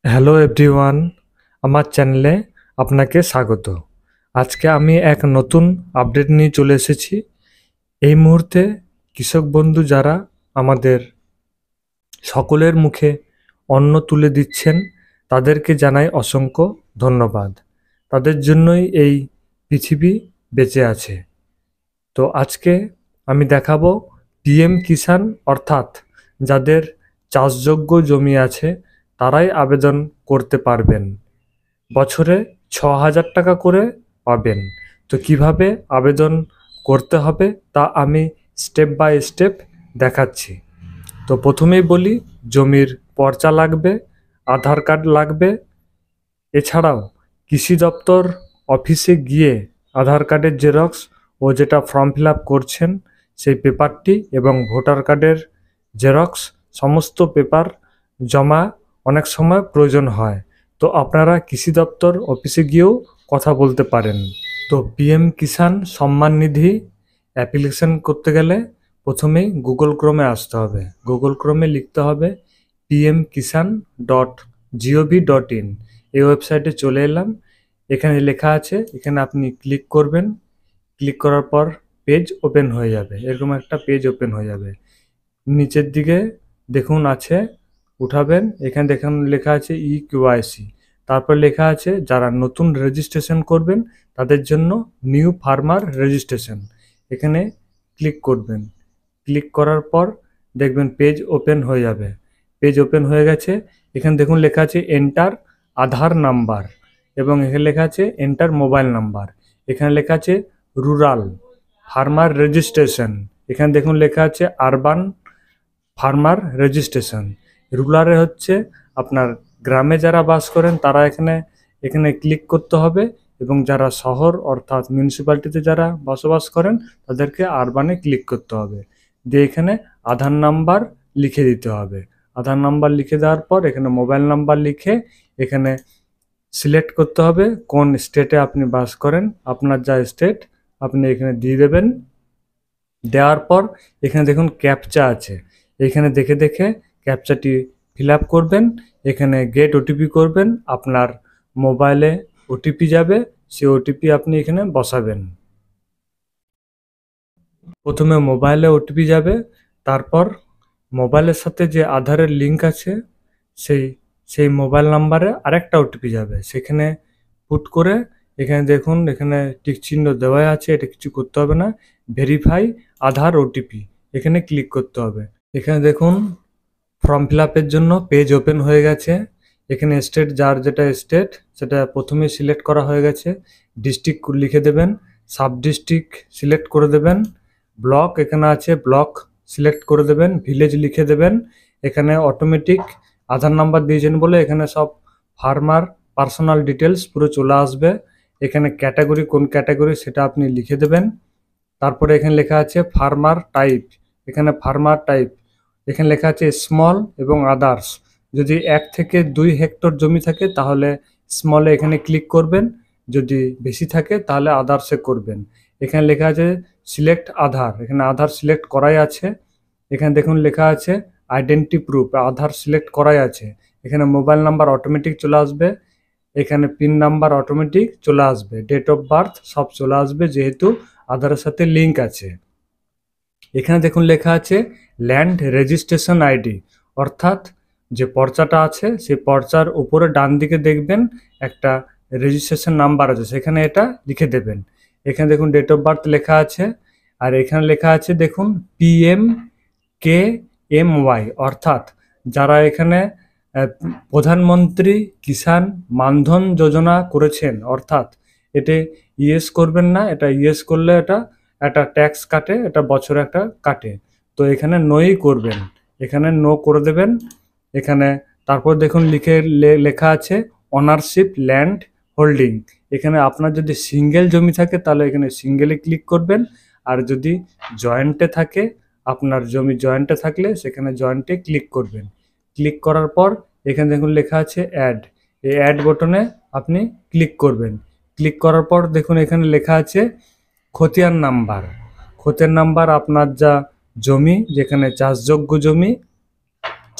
Hello everyone, আমার চ্যানেলে আপনাকে স্বাগত। আজকে আমি এক নতুন আপডেট নিয়ে চলে এসেছি। এই মুহূর্তে কৃষক বন্ধু যারা আমাদের সকলের মুখে অন্ন তুলে দিচ্ছেন, তাদেরকে জানাই অসংখ্য ধন্যবাদ। তাদের জন্যই এই পৃথিবী বেঁচে আছে। তো আজকে আমি দেখাবো পিএম কিষাণ, অর্থাৎ যাদের চাষযোগ্য জমি আছে তারাই আবেদন করতে পারবেন। বছরে ৬,০০০ টাকা করে পাবেন। তো কিভাবে আবেদন করতে হবে তা আমি স্টেপ বাই স্টেপ দেখাচ্ছি। তো প্রথমেই বলি, জমির পর্চা লাগবে, আধার কার্ড লাগবে। এছাড়াও কৃষি দপ্তর অফিসে গিয়ে আধার কার্ডের জেরক্স ও যেটা ফর্ম ফিল আপ করছেন সেই পেপারটি এবং ভোটার কার্ডের জেরক্স, সমস্ত পেপার জমা অনেক সময় প্রয়োজন হয়। তো আপনারা কৃষি দপ্তর অফিসে গিয়েও কথা বলতে পারেন। তো পিএম কিষাণ সম্মান নিধি অ্যাপ্লিকেশন করতে গেলে প্রথমেই গুগল ক্রোমে আসতে হবে। গুগল ক্রোমে লিখতে হবে pmkisan.gov.in। এই ওয়েবসাইটে চলে এলাম। এখানে লেখা আছে, এখানে আপনি ক্লিক করবেন। ক্লিক করার পর পেজ ওপেন হয়ে যাবে, এরকম একটা পেজ ওপেন হয়ে যাবে। নিচের দিকে দেখুন আছে, উঠাবেন, এখানে দেখুন লেখা আছে ইকেওয়াইসি। তারপর লেখা আছে যারা নতুন রেজিস্ট্রেশন করবেন তাদের জন্য নিউ ফার্মার রেজিস্ট্রেশন। এখানে ক্লিক করবেন। ক্লিক করার পর দেখবেন পেজ ওপেন হয়ে যাবে। পেজ ওপেন হয়ে গেছে। এখানে দেখুন লেখা আছে এন্টার আধার নাম্বার, এবং এখানে লেখা আছে এন্টার মোবাইল নাম্বার। এখানে লেখা আছে রুরাল ফার্মার রেজিস্ট্রেশন। এখানে দেখুন লেখা আছে আরবান ফার্মার রেজিস্ট্রেশন। রুরালে হচ্ছে আপনার গ্রামে যারা বাস করেন তারা এখানে এখানে ক্লিক করতে হবে, এবং যারা শহর অর্থাৎ মিউনিসিপ্যালিটিতে যারা বসবাস করেন তাদেরকে আরবানে ক্লিক করতে হবে। দিয়ে এখানে আধার নাম্বার লিখে দিতে হবে। আধার নাম্বার লিখে দেওয়ার পর এখানে মোবাইল নাম্বার লিখে এখানে সিলেক্ট করতে হবে কোন স্টেটে আপনি বাস করেন। আপনার যা স্টেট আপনি এখানে দিয়ে দেবেন। দেওয়ার পর এখানে দেখুন ক্যাপচা আছে, এখানে দেখে দেখে ক্যাপচাটি ফিল আপ করবেন। এখানে গেট ওটিপি করবেন, আপনার মোবাইলে ওটিপি যাবে, সেই ওটিপি আপনি এখানে বসাবেন। প্রথমে মোবাইলে ওটিপি যাবে, তারপর মোবাইলের সাথে যে আধারের লিঙ্ক আছে সেই সেই মোবাইল নাম্বারে আরেকটা ওটিপি যাবে, সেখানে পুট করে এখানে দেখুন এখানে টিক চিহ্ন দেওয়া আছে, এটা কিছু করতে হবে না। ভেরিফাই আধার ওটিপি, এখানে ক্লিক করতে হবে। এখানে দেখুন ফর্ম ফিল আপের জন্য পেজ ওপেন হয়ে গেছে। এখানে স্টেট যার যেটা স্টেট সেটা প্রথমে সিলেক্ট করা হয়ে গেছে। ডিস্ট্রিক্ট লিখে দেবেন, সাব ডিস্ট্রিক্ট সিলেক্ট করে দেবেন, ব্লক এখানে আছে ব্লক সিলেক্ট করে দেবেন, ভিলেজ লিখে দেবেন। এখানে অটোমেটিক আধার নাম্বার দিয়েছেন বলে এখানে সব ফার্মার পার্সোনাল ডিটেলস পুরো চলে আসবে। এখানে ক্যাটাগরি কোন ক্যাটাগরি সেটা আপনি লিখে দেবেন। তারপরে এখানে লেখা আছে ফার্মার টাইপ, এখানে ফার্মার টাইপ এখানে লেখা আছে স্মল এবং আদার্স। যদি 1 থেকে 2 হেক্টর জমি থাকে তাহলে স্মলে এখানে ক্লিক করবেন, যদি বেশি থাকে তাহলে আদার্সে করবেন। এখানে লেখা আছে সিলেক্ট আধার, এখানে আধার সিলেক্ট করাই আছে। এখানে দেখুন লেখা আছে আইডেন্টি প্রুফ, আধার সিলেক্ট করাই আছে। এখানে মোবাইল নাম্বার অটোমেটিক চলে আসবে, এখানে পিন নাম্বার অটোমেটিক চলে আসবে, ডেট অফ বার্থ সব চলে আসবে যেহেতু আধারের সাথে লিঙ্ক আছে। এখানে দেখুন লেখা আছে ল্যান্ড রেজিস্ট্রেশন আইডি, অর্থাৎ যে পর্চাটা আছে সেই পর্চার উপরে ডান দিকে দেখবেন একটা রেজিস্ট্রেশন নাম্বার আছে, সেখানে এটা লিখে দেবেন। এখানে দেখুন ডেট অফ বার্থ লেখা আছে, আর এখানে লেখা আছে দেখুন PMKMY, অর্থাৎ যারা এখানে প্রধানমন্ত্রী কিষাণ মানধন যোজনা করেছেন, অর্থাৎ এতে ইয়েস করবেন না, এটা ইয়েস করলে এটা একটা ট্যাক্স কাটে, এটা বছরে একটা কাটে। তো এখানে নোই করবেন, এখানে নো করে দেবেন। এখানে তারপর দেখুন লেখা আছে অনারশিপ ল্যান্ড হোল্ডিং। এখানে আপনার যদি সিঙ্গেল জমি থাকে তাহলে এখানে সিঙ্গেলে ক্লিক করবেন, আর যদি জয়েন্টে থাকে আপনার জমি জয়েন্টে থাকলে সেখানে জয়েন্টে ক্লিক করবেন। ক্লিক করার পর এখানে দেখুন লেখা আছে অ্যাড, এই অ্যাড বটনে আপনি ক্লিক করবেন। ক্লিক করার পর দেখুন এখানে লেখা আছে খতিয়ান নাম্বার। খতিয়ান নাম্বার আপনার যা জমি, যেখানে চাষযোগ্য জমি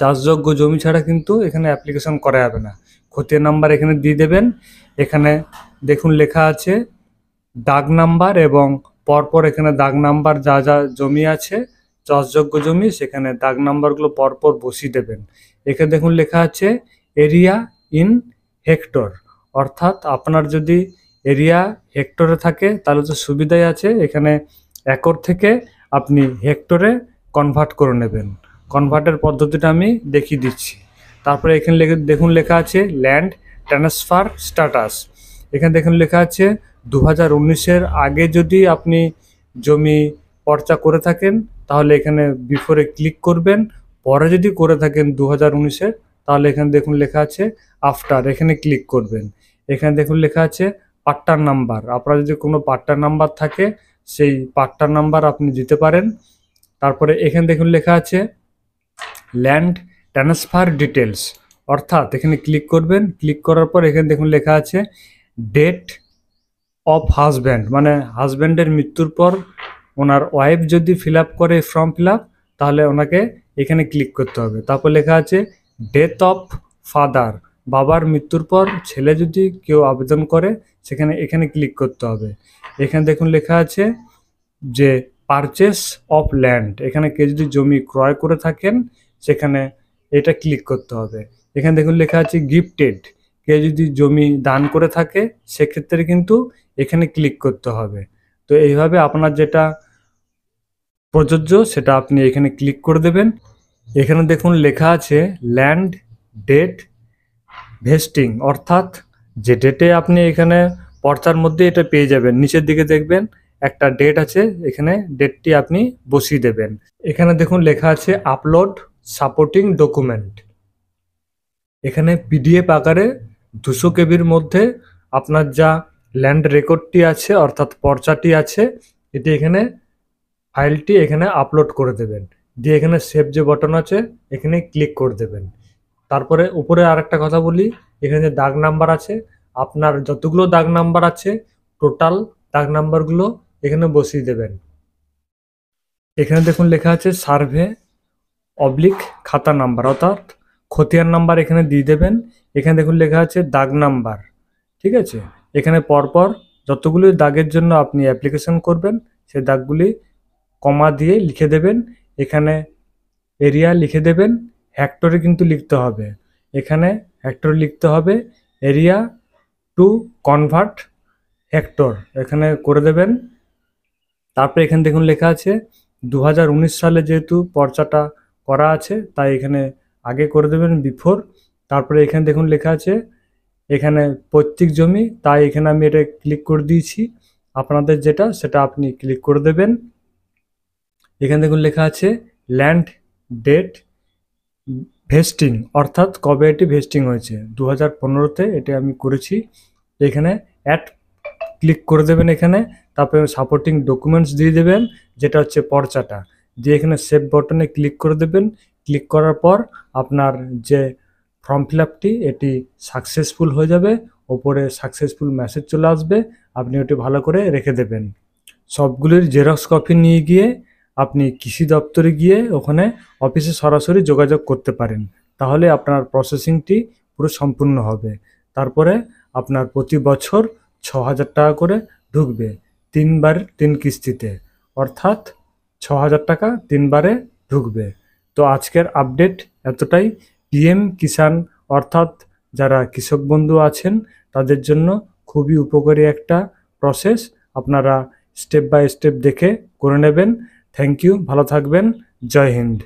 চাষযোগ্য জমি ছাড়া কিন্তু এখানে অ্যাপ্লিকেশন করা যাবে না। খতিয়ান নাম্বার এখানে দিয়ে দেবেন। এখানে দেখুন লেখা আছে দাগ নাম্বার এবং পরপর এখানে দাগ নাম্বার যা যা জমি আছে চাষযোগ্য জমি সেখানে দাগ নাম্বারগুলো পরপর বসিয়ে দেবেন। এখানে দেখুন লেখা আছে এরিয়া ইন হেক্টর, অর্থাৎ আপনার যদি এরিয়া হেক্টরে থাকে তাহলে তো সুবিধাই আছে, এখানে একর থেকে আপনি হেক্টরে কনভার্ট করে নেবেন। কনভার্টের পদ্ধতিটা আমি দেখিয়ে দিচ্ছি। তারপরে এখানে দেখুন লেখা আছে ল্যান্ড ট্রান্সফার স্ট্যাটাস। এখানে দেখুন লেখা আছে 2019-এর আগে যদি আপনি জমি পর্চা করে থাকেন তাহলে এখানে বিফোরে ক্লিক করবেন, পরে যদি করে থাকেন 2019-এর তাহলে এখানে দেখুন লেখা আছে আফটার, এখানে ক্লিক করবেন। এখানে দেখুন লেখা আছে পাট্টার নাম্বার, আপনার যদি কোনো পাট্টার নাম্বার থাকে সেই পাট্টার নাম্বার আপনি দিতে পারেন। তারপরে এখানে দেখুন লেখা আছে ল্যান্ড ট্রান্সফার ডিটেলস, অর্থাৎ এখানে ক্লিক করবেন। ক্লিক করার পর এখানে দেখুন লেখা আছে ডেট অফ হাজব্যান্ড, মানে হাজব্যান্ডের মৃত্যুর পর ওনার ওয়াইফ যদি ফিল আপ করে ফর্ম ফিল আপ তাহলে ওনাকে এখানে ক্লিক করতে হবে। তারপর লেখা আছে ডেথ অফ ফাদার, বাবার মৃত্যুর পর ছেলে যদি কেউ আবেদন করে সেখানে এখানে ক্লিক করতে হবে। এখানে দেখুন লেখা আছে যে পারচেস অফ ল্যান্ড, এখানে কেউ যদি জমি ক্রয় করে থাকেন সেখানে এটা ক্লিক করতে হবে। এখানে দেখুন লেখা আছে গিফটেড, কেউ যদি জমি দান করে থাকে সেক্ষেত্রে কিন্তু এখানে ক্লিক করতে হবে। তো এইভাবে আপনার যেটা প্রযোজ্য সেটা আপনি এখানে ক্লিক করে দেবেন। এখানে দেখুন লেখা আছে ল্যান্ড ডেট ভেস্টিং, অর্থাৎ যে ডেটে আপনি এখানে পর্চার মধ্যে এটা পেয়ে যাবেন, নিচের দিকে দেখবেন একটা ডেট আছে, এখানে ডেটটি আপনি বসিয়ে দেবেন। এখানে দেখুন লেখা আছে আপলোড সাপোর্টিং ডকুমেন্ট, এখানে পিডিএফ আকারে 200 কেবির মধ্যে আপনার যা ল্যান্ড রেকর্ডটি আছে অর্থাৎ পর্চাটি আছে এটি এখানে ফাইলটি এখানে আপলোড করে দেবেন, দিয়ে এখানে সেভ যে বটন আছে এখানে ক্লিক করে দেবেন। তারপরে উপরে আরেকটা কথা বলি, এখানে যে দাগ নাম্বার আছে আপনার যতগুলো দাগ নাম্বার আছে টোটাল দাগ নাম্বারগুলো এখানে বসিয়ে দেবেন। এখানে দেখুন লেখা আছে সার্ভে অবলিক খাতা নাম্বার, অর্থাৎ খতিয়ান নাম্বার এখানে দিয়ে দেবেন। এখানে দেখুন লেখা আছে দাগ নাম্বার, ঠিক আছে। এখানে পরপর যতগুলি দাগের জন্য আপনি অ্যাপ্লিকেশন করবেন সেই দাগগুলি কমা দিয়ে লিখে দেবেন। এখানে এরিয়া লিখে দেবেন, হেক্টরে কিন্তু লিখতে হবে, এখানে হেক্টর লিখতে হবে, এরিয়া টু কনভার্ট হেক্টর এখানে করে দেবেন। তারপরে এখানে দেখুন লেখা আছে 2019 সালে যেহেতু পর্চাটা করা আছে তাই এখানে আগে করে দেবেন বিফোর। তারপরে এখানে দেখুন লেখা আছে এখানে পৈতৃক জমি, তাই এখানে আমি এটা ক্লিক করে দিয়েছি, আপনাদের যেটা সেটা আপনি ক্লিক করে দেবেন। এখানে দেখুন লেখা আছে ল্যান্ড ডেট ভেস্টিং, অর্থাৎ কবে এটি ভেস্টিং হয়েছে 2015-তে এটা আমি করেছি। এখানে অ্যাড ক্লিক করে দেবেন এখানে, তারপরে সাপোর্টিং ডকুমেন্টস দিয়ে দেবেন যেটা হচ্ছে পর্চাটা, দিয়ে এখানে সেভ বটনে ক্লিক করে দেবেন। ক্লিক করার পর আপনার যে ফর্ম ফিল আপটি এটি সাকসেসফুল হয়ে যাবে, ওপরে সাকসেসফুল মেসেজ চলে আসবে, আপনি ওটি ভালো করে রেখে দেবেন। সবগুলির জেরক্স কপি নিয়ে গিয়ে আপনি কৃষি দপ্তরে গিয়ে ওখানে অফিসে সরাসরি যোগাযোগ করতে পারেন, তাহলে আপনার প্রসেসিংটি পুরো সম্পূর্ণ হবে। তারপরে আপনার প্রতি বছর 6,000 টাকা করে ঢুকবে 3 কিস্তিতে, অর্থাৎ 6,000 টাকা 3 বারে ঢুকবে। তো আজকের আপডেট এতটাই। পিএম কিষাণ অর্থাৎ যারা কৃষক বন্ধু আছেন তাদের জন্য খুবই উপকারী একটা প্রসেস, আপনারা স্টেপ বাই স্টেপ দেখে করে নেবেন। থ্যাংক ইউ, ভালো থাকবেন, জয় হিন্দ।